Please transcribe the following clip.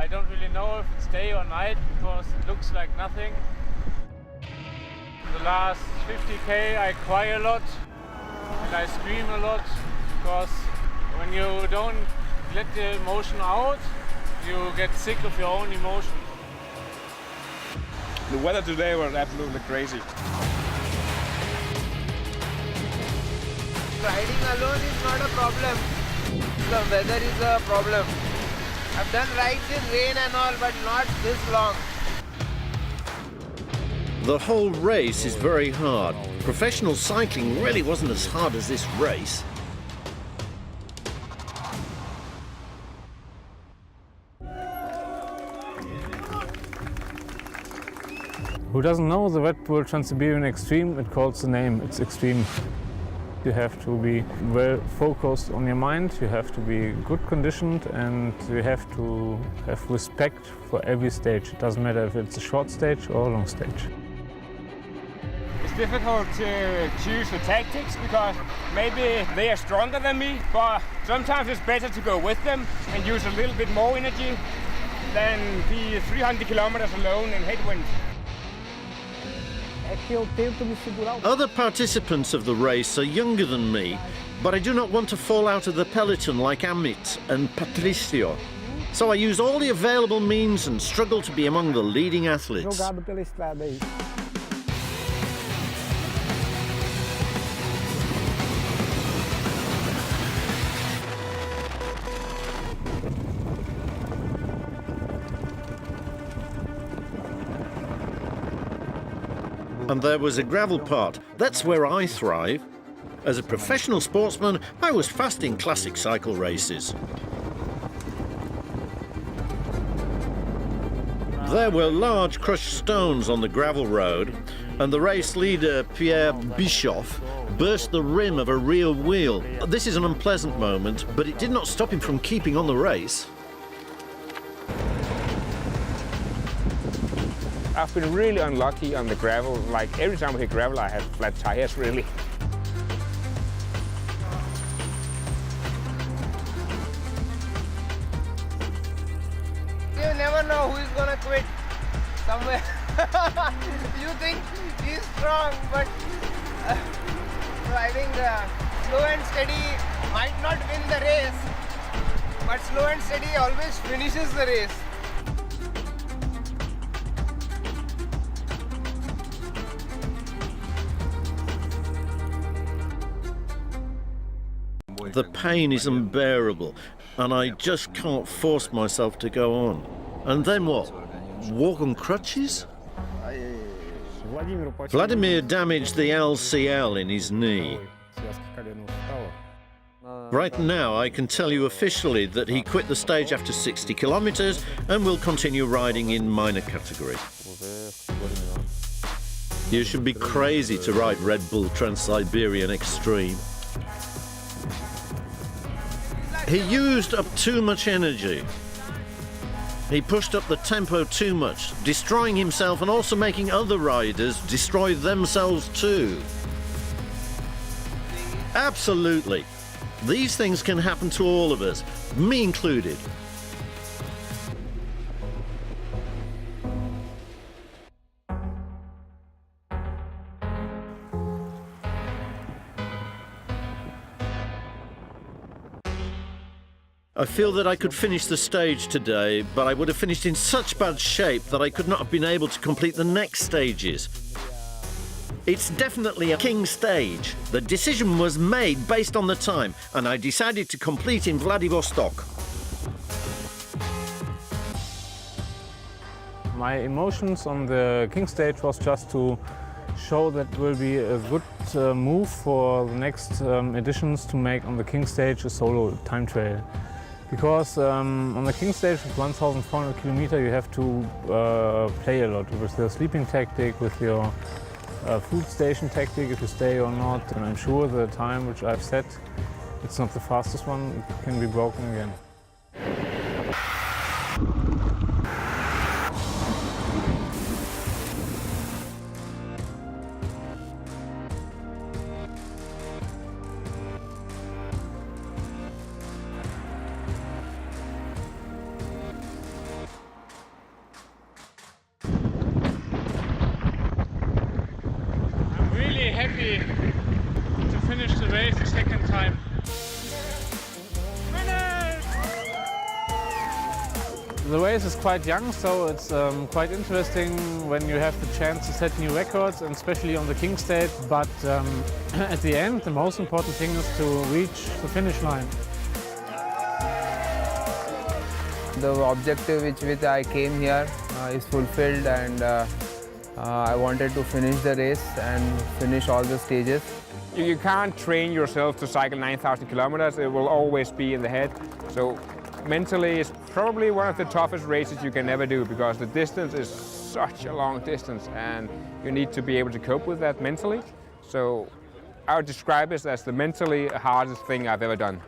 I don't really know if it's day or night because it looks like nothing. The last 50k I cry a lot and I scream a lot because when you don't let the emotion out, you get sick of your own emotion. The weather today was absolutely crazy. Riding alone is not a problem. The weather is a problem. I've done rides in rain and all, but not this long. The whole race is very hard. Professional cycling really wasn't as hard as this race. Who doesn't know the Red Bull Trans-Siberian Extreme? It calls the name, it's extreme. You have to be well focused on your mind, you have to be good conditioned, and you have to have respect for every stage. It doesn't matter if it's a short stage or a long stage. It's difficult to choose the tactics because maybe they are stronger than me, but sometimes it's better to go with them and use a little bit more energy than be 300 kilometers alone in headwind. Other participants of the race are younger than me, but I do not want to fall out of the peloton like Amit and Patricio. So I use all the available means and struggle to be among the leading athletes. And there was a gravel part. That's where I thrive. As a professional sportsman, I was fast in classic cycle races. There were large crushed stones on the gravel road, and the race leader, Pierre Bischoff, burst the rim of a rear wheel. This is an unpleasant moment, but it did not stop him from keeping on the race. I've been really unlucky on the gravel. Like every time I hit gravel, I have flat tires, really. You never know who is gonna quit somewhere. You think he's strong, but riding slow and steady might not win the race, but slow and steady always finishes the race. The pain is unbearable, and I just can't force myself to go on. And then what? Walk on crutches? Vladimir damaged the LCL in his knee. Right now, I can tell you officially that he quit the stage after 60 kilometers and will continue riding in minor category. You should be crazy to ride Red Bull Trans-Siberian Extreme. He used up too much energy. He pushed up the tempo too much, destroying himself and also making other riders destroy themselves too. Absolutely. These things can happen to all of us, me included. I feel that I could finish the stage today, but I would have finished in such bad shape that I could not have been able to complete the next stages. It's definitely a king stage. The decision was made based on the time, and I decided to complete in Vladivostok. My emotions on the king stage was just to show that will be a good move for the next editions to make on the king stage a solo time trial. Because on the king stage with 1,400 kilometers you have to play a lot with your sleeping tactic, with your food station tactic, if you stay or not. And I'm sure the time which I've set, it's not the fastest one, it can be broken again. happy to finish the race the second time. The race is quite young, so it's quite interesting when you have the chance to set new records, and especially on the King Stage. But at the end, the most important thing is to reach the finish line. The objective with I came here is fulfilled, and I wanted to finish the race and finish all the stages. You can't train yourself to cycle 9,000 kilometers. It will always be in the head. So mentally, it's probably one of the toughest races you can ever do, because the distance is such a long distance and you need to be able to cope with that mentally. So I would describe it as the mentally hardest thing I've ever done.